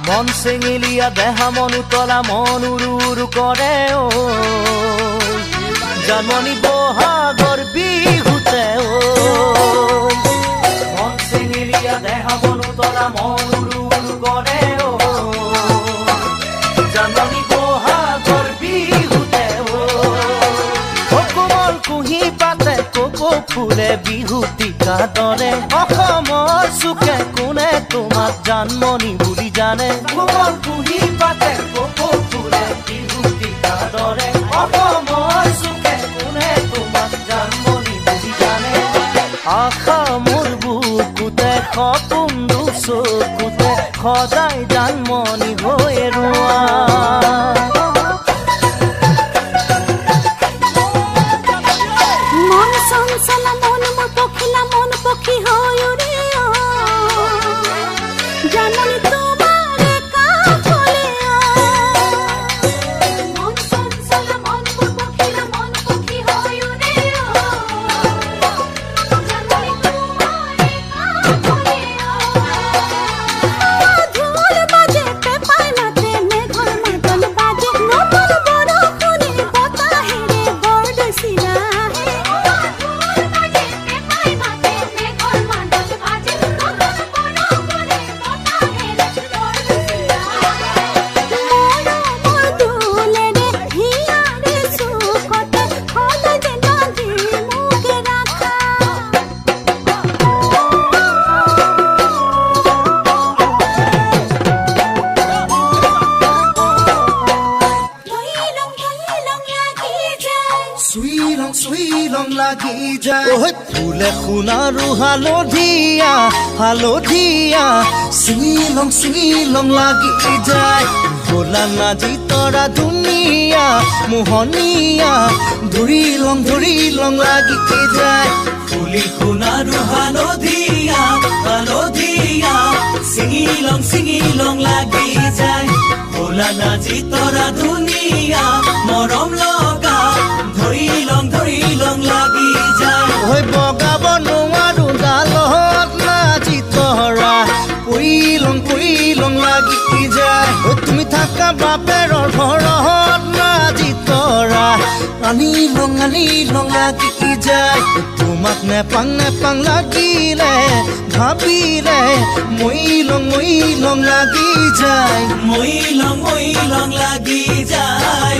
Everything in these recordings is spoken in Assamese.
মন চেঙেলীয়া দেহা মন উতলা মন উৰু উৰু কৰে ঐ জানমণি বহাগৰ বিহুতে ঐ মন চেঙেলীয়া দেহা মন উতলা মন উৰু উৰু কৰে ঐ জানমণি বহাগৰ বিহুতে ঐ কোমল কুঁহি পাতে কপৌ ফুলে বিহুতিকা দৰে অসমৰ চুকে কোনে তোমাক জানমণি বুলি জানে কোমল কুঁহি পাতে কপৌ ফুলে বিহুতিকা দৰে অসমৰ চুকে কোনে তোমাক জানমণি বুলি জানে আশা মোৰ বুকুতে সপোন চকুতে সদায় জানমণি হৈ ৰোৱা লাগি যায় ফুলে সোণাৰু হালধীয়া হালধীয়া চিঙিলং চিঙিলং লাগি যায় ভোলা নাজি তৰা ধুনীয়া মোহনীয়া ধৰিলং লাগি যায় ফুলি সোণাৰু হালধীয়া হালধীয়া চিঙিলং লাগি যায় ভোলা নাজি তৰা ধুনীয়া মৰম লগা ধৰিলং লাগি যায় হৈ বগাব নোৱাৰো ডালত নাজি তৰা পৰিলং লাগি যায় তুমি থাকা বাপেৰৰ ঘৰত নাজি তৰা আনিলং লাগি যায় তোমাক নেপাং লাগিলে ভাবিলে মইলং লাগি যায় মইলং লাগি যায়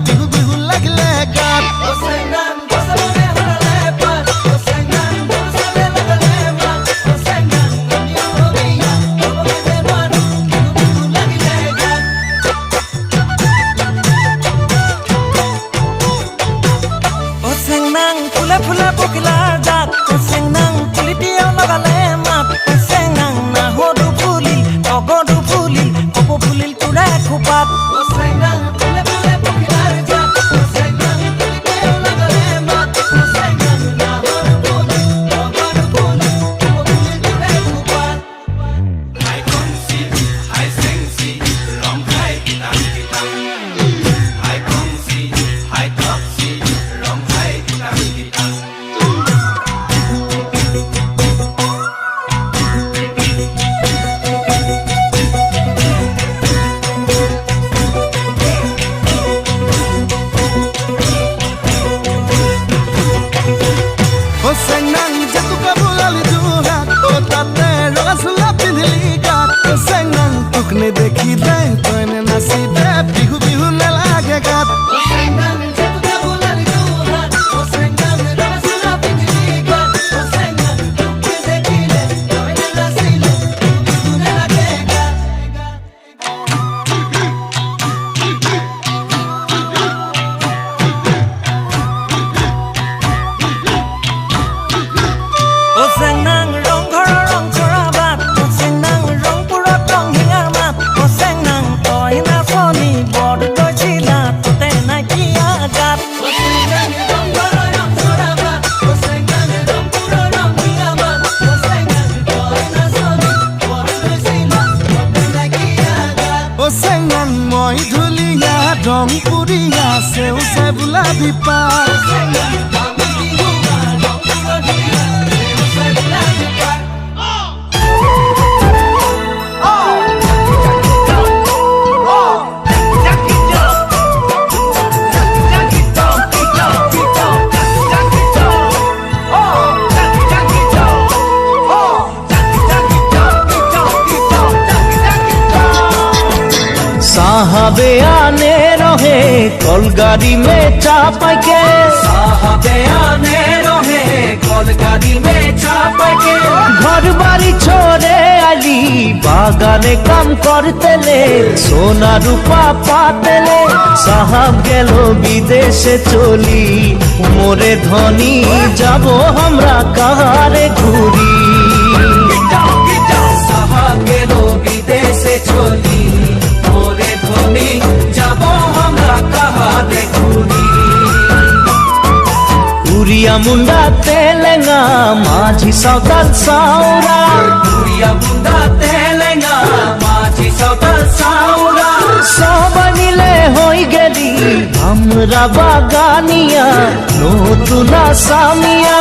বিহু বিহু লাগিলে গাত ফুলে ফুলে পকিলাৰ জাত চেংনাং পুলিটিও লগালে মাত চেংনাং নাহৰু ফুলিল টগৰু ফুলিল কপৌ ফুলিল তোৰে খোপাত দেখি দে তইনে নাচি দে বিহু বিহু নালাগে গাত মই ধুলিয়া ৰং পুৰিয়া সেউছে বোলা বিপা साहबे आने रहे कलगाड़ी में चापा के साहबे आने रहे कलगाड़ी में चापा के घर बाड़ी छोड़े आली बागाने काम करते ले सोना रूपा पाते ले साहब गेलो विदेशे चली मोरे धनी जाबो हमरा कहारे घूरी साहब गेलो विदेशे चली उड़िया मुंडा तेलेंगा माझी सावताल साउरा उड़िया मुंडा तेलेंगा माझी सावताल साउरा सबनिले होई गेली हमरा बागानिया नतुना सामिया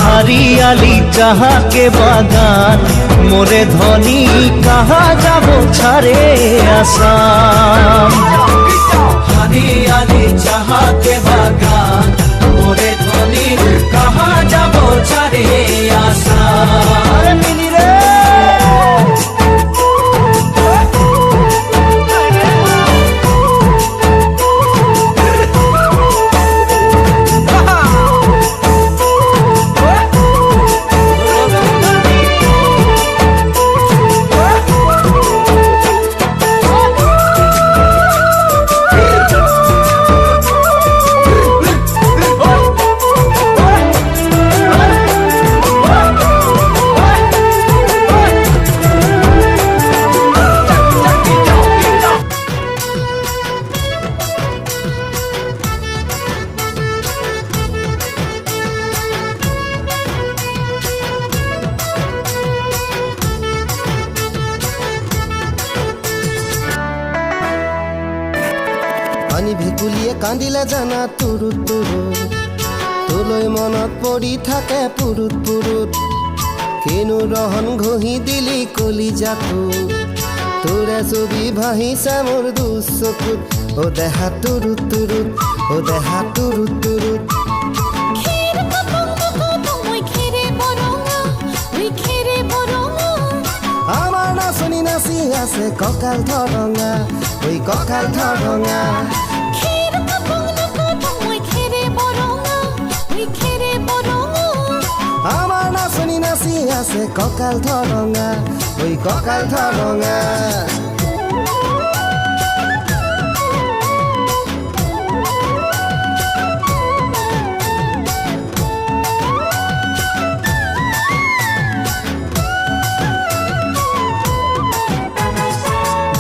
हरियाली चाहा के बागान मोरे धनी कहा जाबो छारे आसाम हरियाली चाहा के बागान मोरे धनी कहा जाबो छारे आसाम मिली रे পানী ভেকুলিয়ে কান্দিলে জানা তুৰুত তুৰুত তোলৈ মনত পৰি থাকে পুৰুত পুৰুত কিনো ৰহন ঘঁহি দিলি কলিজাটো তোৰে ছবি ভাহিছে মোৰ দুচকুত ও দেহা তুৰুত তুৰুত ও দেহা তুৰুত তুৰুত আমাৰ নাচনি নাচি আছে কঁকাল ধৰঙা ঐ কঁকাল ধৰঙা আছে কঁকাল ধৰঙা ঐ কঁকাল ধৰঙা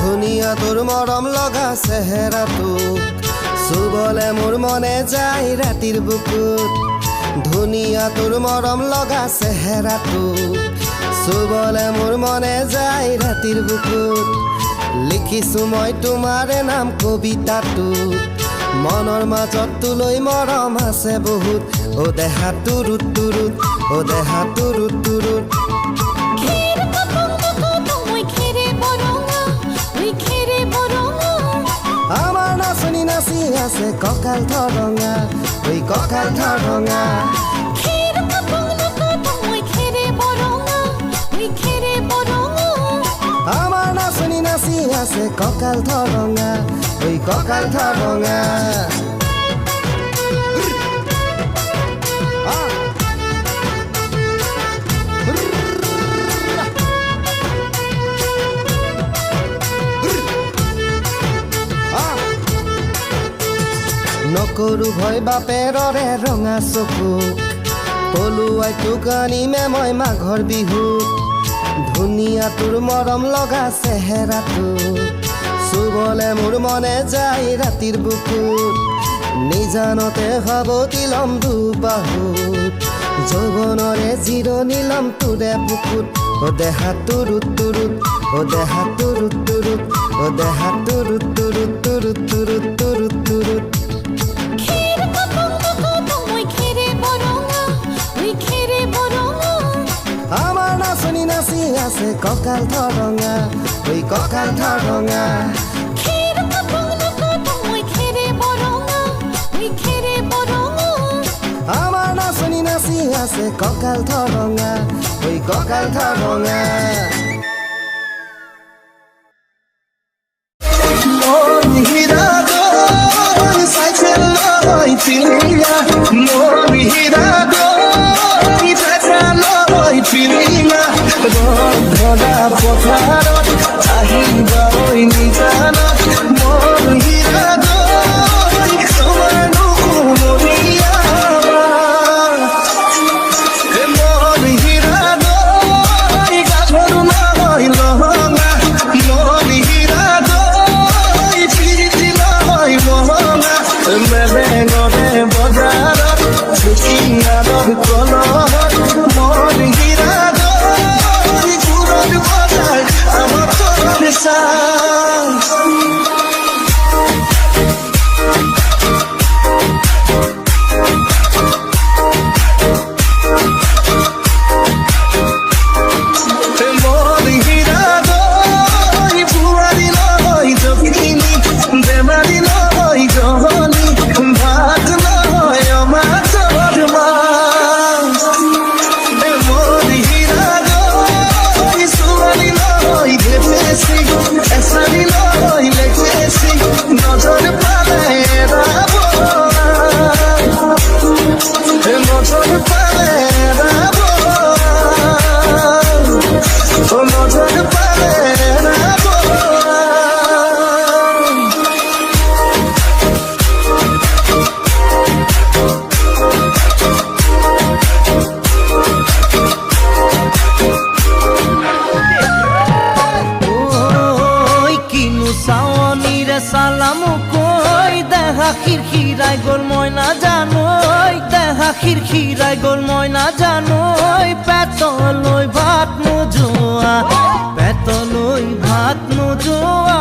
ধুনীয়া তোৰ মৰম লগা চেহেৰাটোক চুবলে মোৰ মনে যায় ৰাতিৰ বুকুত ধুনীয়া তোৰ মৰম লগা চেহেৰাটোক চুবলে মোৰ মনে যায় ৰাতিৰ বুকুত লিখিছো মই তোমাৰে নাম কবিতাটোত মনৰ মাজত তোলৈ মৰম আছে বহুত অ দেহা তুৰুত তুৰুত অ দেহা তুৰুত তুৰুত আমাৰ নাচনি নাচি আছে কঁকাল ধৰঙা ঐ কঁকাল ধৰঙা আমাৰ নাচনি নাচি আছে কঁকাল ধৰঙা ঐ কঁকাল ধৰঙা নকৰো ভয় বাপেৰৰে ৰঙা চকুক পলুৱাই তোক আনিমে মই মাঘৰ বিহুত ধুনীয়া তোৰ মৰম লগা চেহেৰাটোক চুবলে মোৰ মনে যায় ৰাতিৰ বুকুত নিজানতে সাৱটি ল'ম দুবাহুত যৌৱনৰে জিৰণি ল'ম তোৰে বুকুত অ দেহা তুৰুত তুৰুত অ দেহা তুৰুত তুৰুত অ দেহা তুৰুত তুৰুত তুৰুত তুৰুত তুৰুত তুৰুত আমাৰ নাচনি নাচি আছে কঁকাল ধৰঙা ঐ কঁকাল ধৰঙা আমাৰ নাচনি নাচি আছে কঁকাল ধৰঙা ঐ কঁকাল ধৰঙা খিৰখিৰাই গ'ল মই নাজানো দেহা খিৰখিৰাই গ'ল মই নাজানো পেটলৈ ভাত নোযোৱা পেটলৈ ভাত নোযোৱা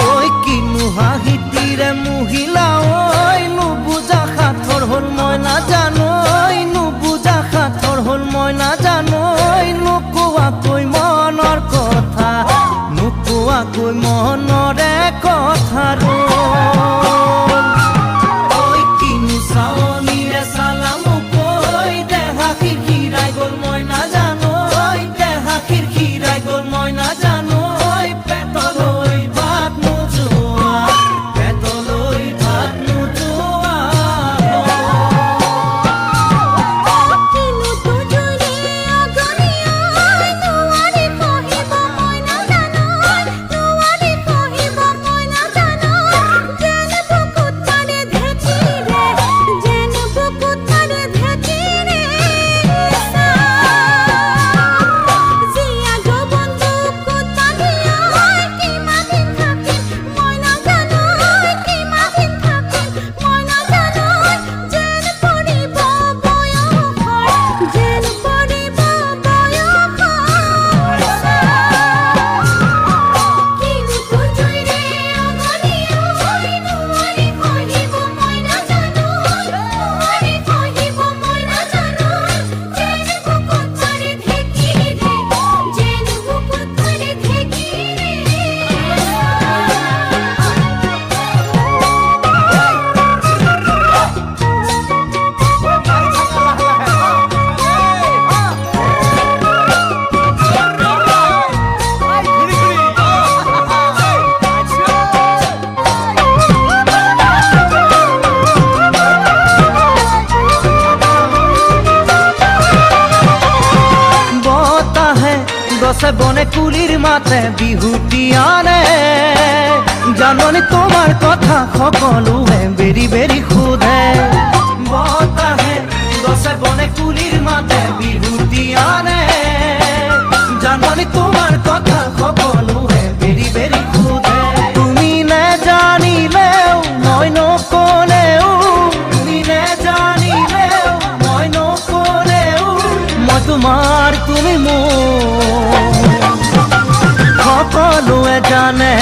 ঐ কিনো হাঁহিতিৰে মহিলা ঐ নুবুজা সাঁথৰ হ'ল মই নাজানো নুবুজা সাঁথৰ হ'ল মই নাজানো নোকোৱাকৈ মনৰ কথা নোকোৱাকৈ মনৰে কথা ঐ কিনো চাৱনিৰে চালাম কৈ দেহা খিৰখিৰাই গ'ল মই নাজানো দেহা খিৰখিৰাই গ'ল গছে বনে কুলিৰ মাতে বিহুটি আনে জাননী তোমাৰ কথা সকলোৱে বেৰি বেৰি সোধে বতাহে গছে বনে কুলিৰ মাতে বিহুটি আনে জাননী তোমাৰ কথা সকলোৱে বেৰি বেৰি সোধে তুমি নেজানিলেও মই নকলেও তুমি নেজানিলেও মই নকলেও মই তোমাৰ তুমি মোৰ সকলোৱে জানে